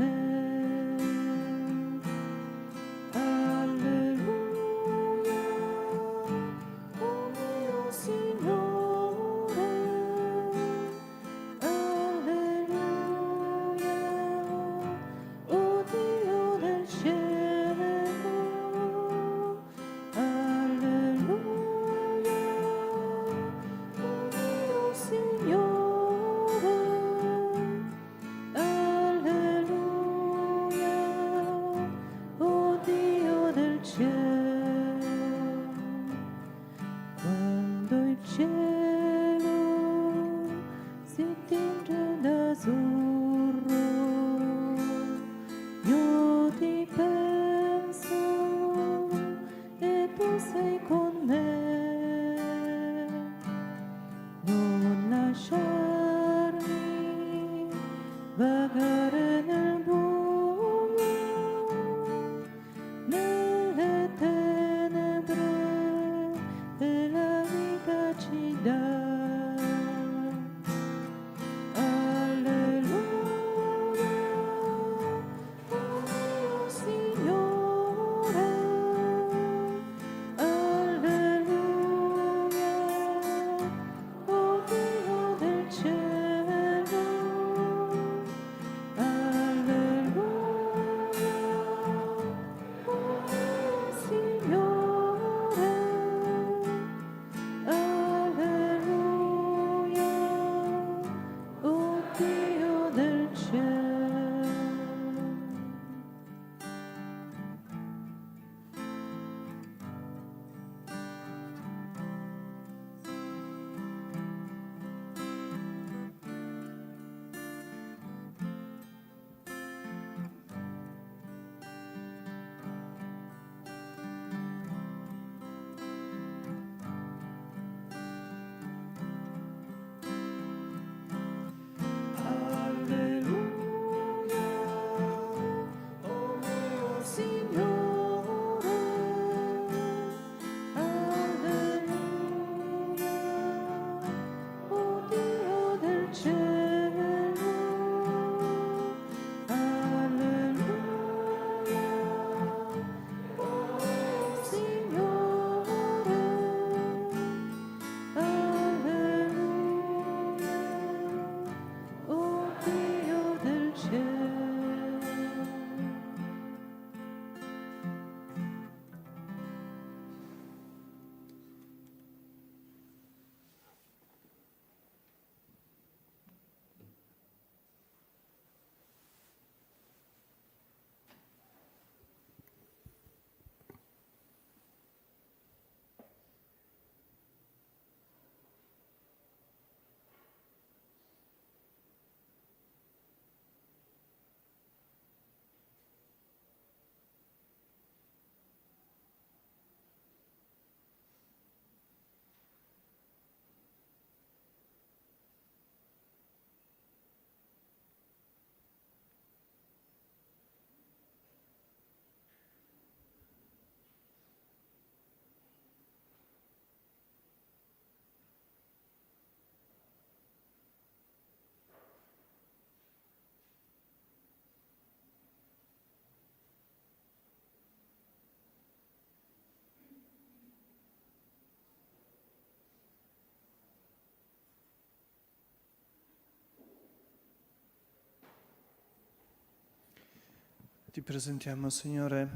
Ti presentiamo, Signore,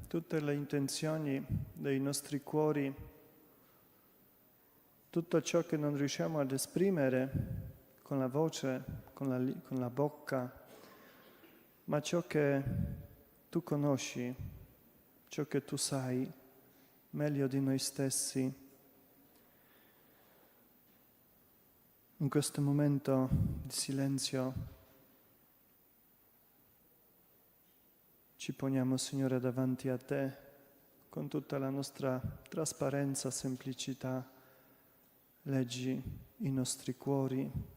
tutte le intenzioni dei nostri cuori, tutto ciò che non riusciamo ad esprimere con la voce, con la bocca, ma ciò che tu conosci, ciò che tu sai meglio di noi stessi. In questo momento di silenzio ci poniamo, Signore, davanti a Te con tutta la nostra trasparenza, semplicità. Leggi i nostri cuori.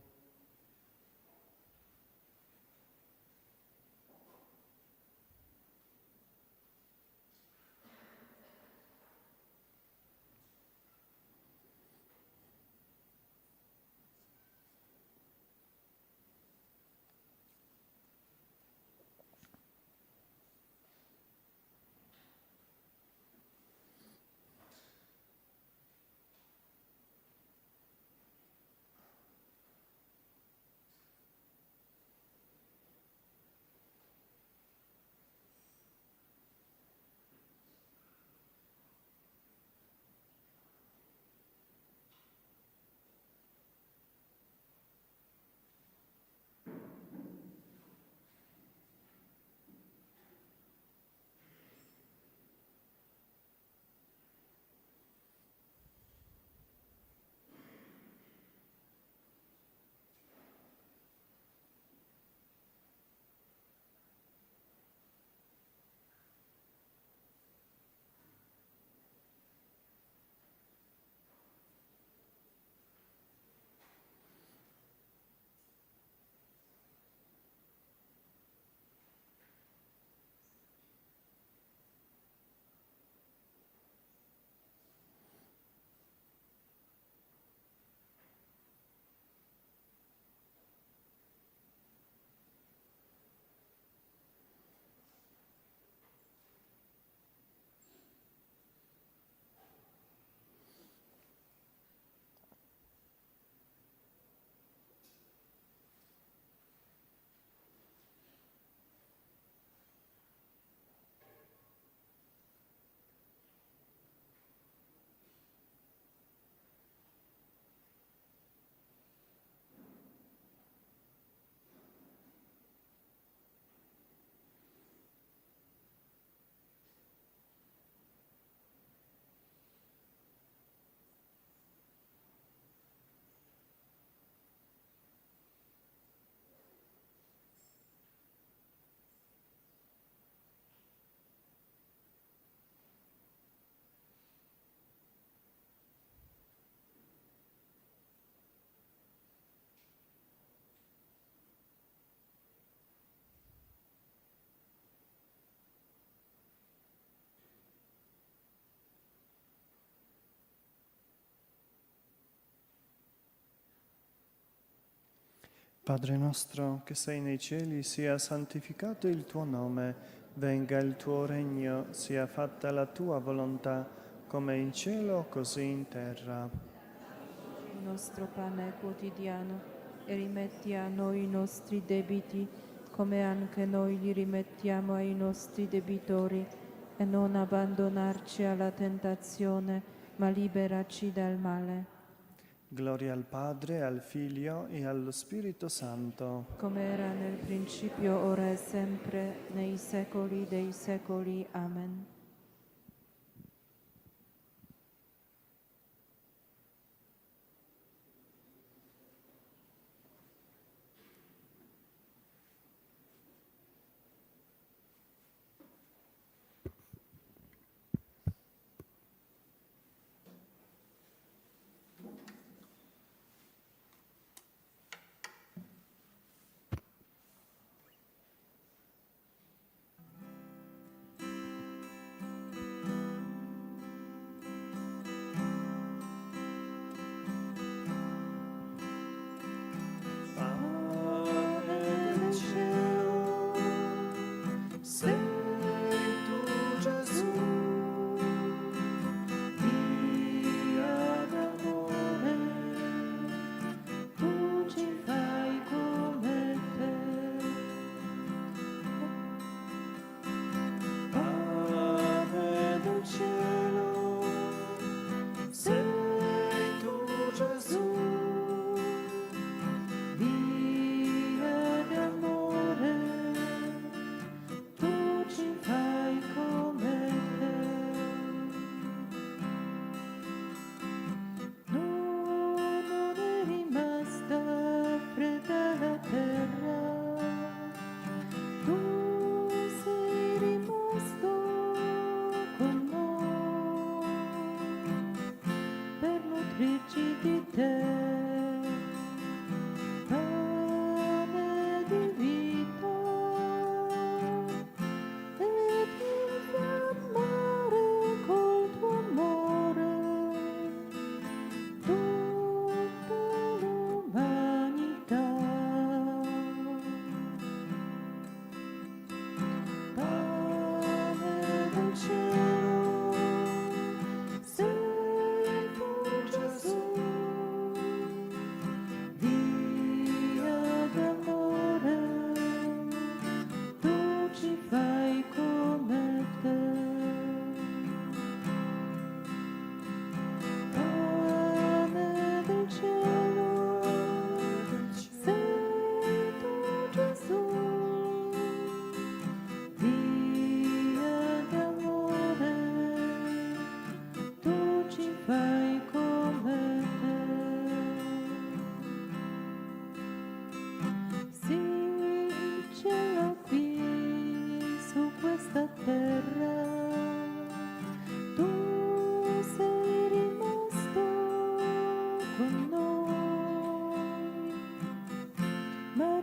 Padre nostro che sei nei cieli, sia santificato il tuo nome, venga il tuo regno, sia fatta la tua volontà, come in cielo così in terra. Il nostro pane quotidiano e rimetti a noi i nostri debiti, come anche noi li rimettiamo ai nostri debitori, e non abbandonarci alla tentazione, ma liberaci dal male. Gloria al Padre, al Figlio e allo Spirito Santo. Come era nel principio, ora e sempre, nei secoli dei secoli. Amen.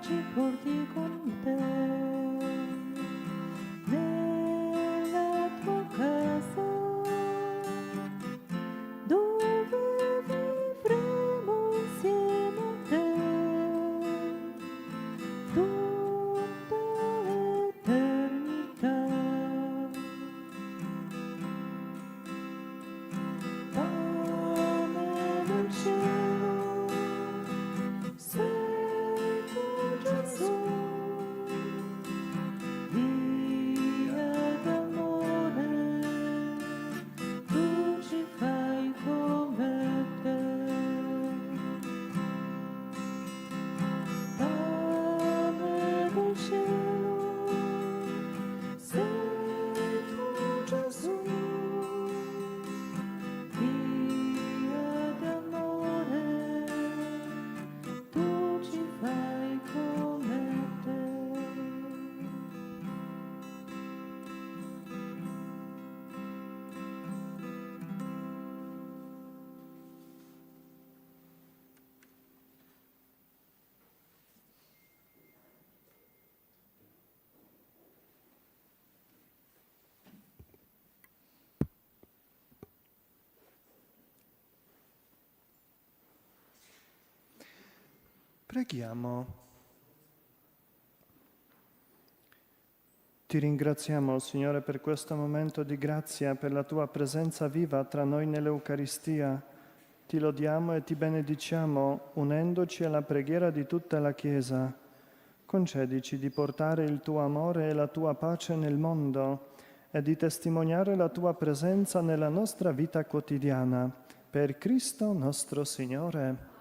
ci porti con te nella tua casa, dove vivremo insieme a te tutta l'eternità. Pane del cielo, sei tu Gesù, via d'amore, tu ci fai come te. Pane del cielo, sei tu Gesù, via d'amore, tu ci fai come te. Preghiamo. Ti ringraziamo, Signore, per questo momento di grazia, per la tua presenza viva tra noi nell'Eucaristia. Ti lodiamo e ti benediciamo, unendoci alla preghiera di tutta la Chiesa. Concedici di portare il tuo amore e la tua pace nel mondo e di testimoniare la tua presenza nella nostra vita quotidiana. Per Cristo nostro Signore.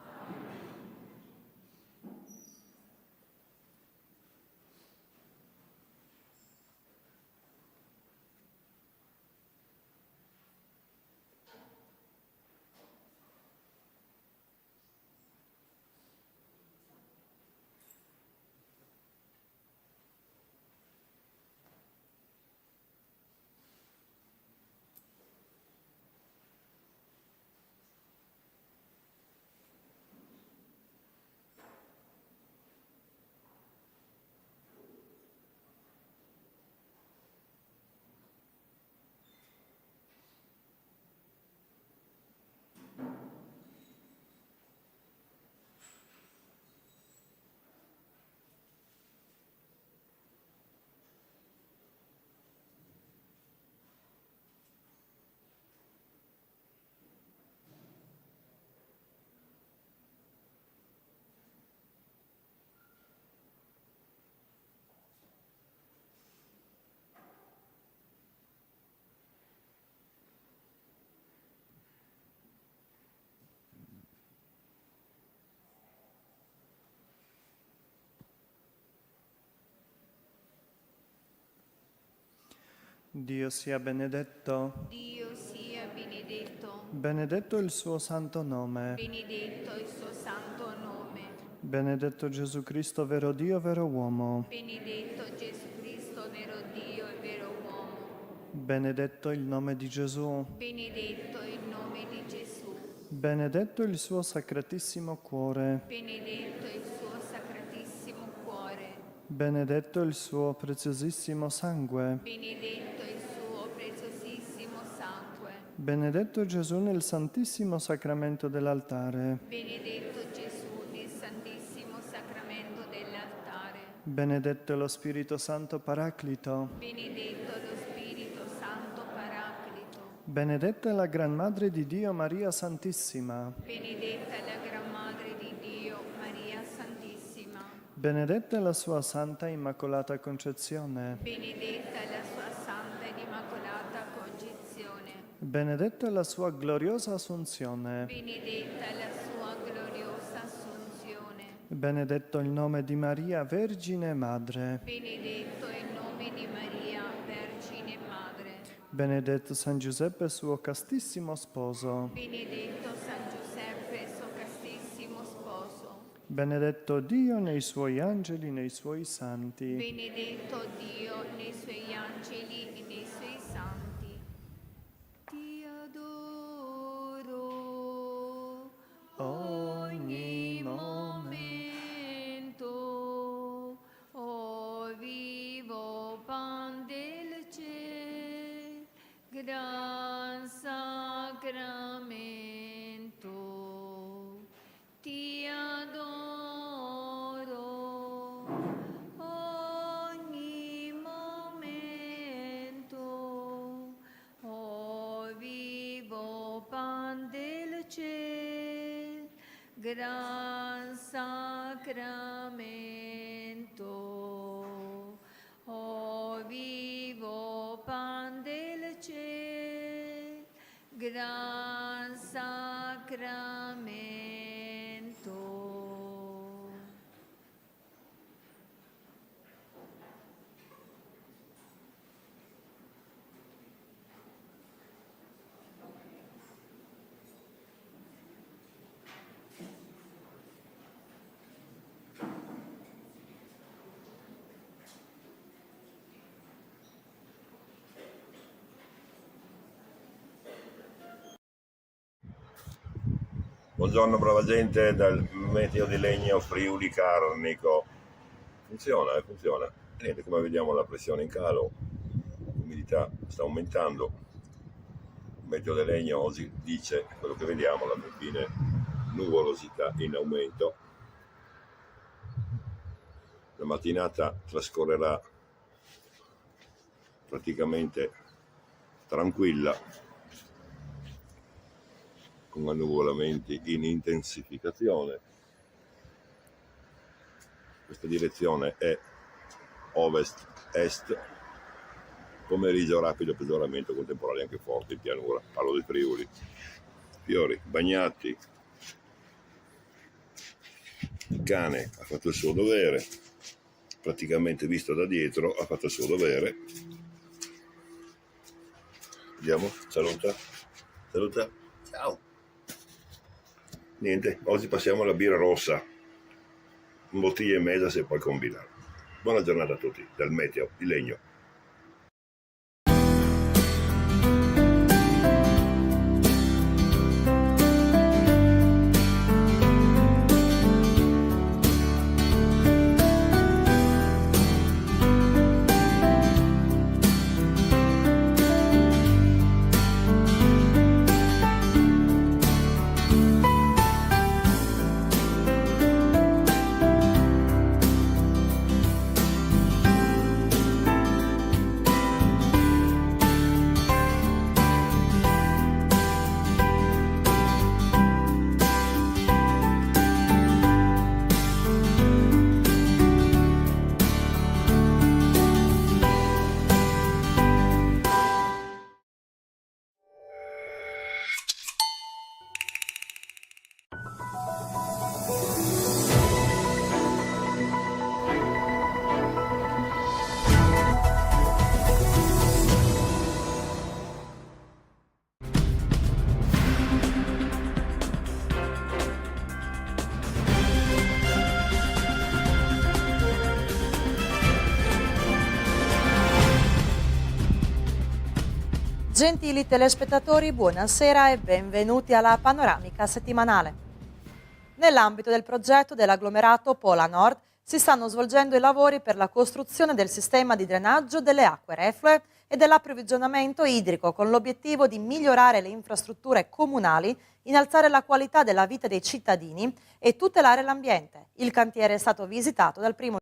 Dio sia benedetto. Dio sia benedetto. Benedetto il suo santo nome. Benedetto il suo santo nome. Benedetto Gesù Cristo, vero Dio, vero uomo. Benedetto Gesù Cristo, vero Dio e vero uomo. Benedetto il nome di Gesù. Benedetto il nome di Gesù. Benedetto il suo sacratissimo cuore. Benedetto il suo sacratissimo cuore. Benedetto il suo preziosissimo sangue. Benedetto il suo preziosissimo sangue. Benedetto Gesù nel santissimo sacramento dell'altare. Benedetto Gesù nel santissimo sacramento dell'altare. Benedetto lo Spirito Santo Paraclito. Benedetto lo Spirito Santo Paraclito. Benedetta la Gran Madre di Dio Maria Santissima. Benedetta la Gran Madre di Dio Maria Santissima. Benedetta la sua Santa Immacolata Concezione. Benedetta la sua Santa ed Immacolata Concezione. Benedetta la sua gloriosa Assunzione. Benedetta la sua gloriosa Assunzione. Benedetto il nome di Maria, Vergine Madre. Benedetto il nome di Maria, Vergine Madre. Benedetto San Giuseppe, suo castissimo sposo. Benedetto San Giuseppe, suo castissimo sposo. Benedetto Dio nei suoi angeli, nei suoi santi. Benedetto Dio nei suoi angeli e nei suoi santi. Ti adoro Ogni momento. gran sacramento, o vivo pan del cielo, gran sacramento. Buongiorno brava gente dal Meteo di Legno Friuli Carnico. Funziona. Niente, come vediamo la pressione in calo, l'umidità sta aumentando. Il Meteo di Legno oggi dice quello che vediamo, alla fine nuvolosità in aumento. La mattinata trascorrerà praticamente tranquilla, con annuvolamenti in intensificazione. Questa direzione è ovest-est, pomeriggio rapido peggioramento con temporali anche forti in pianura, parlo di Friuli. Fiori bagnati, il cane ha fatto il suo dovere, praticamente visto da dietro ha fatto il suo dovere. Vediamo, saluta, ciao. Niente, oggi passiamo alla birra rossa, un bottiglia e mezza se puoi combinare. Buona giornata a tutti, dal Meteo di Legno. Gentili telespettatori, buonasera e benvenuti alla panoramica settimanale. Nell'ambito del progetto dell'agglomerato Pola Nord si stanno svolgendo i lavori per la costruzione del sistema di drenaggio delle acque reflue e dell'approvvigionamento idrico con l'obiettivo di migliorare le infrastrutture comunali, innalzare la qualità della vita dei cittadini e tutelare l'ambiente. Il cantiere è stato visitato dal primo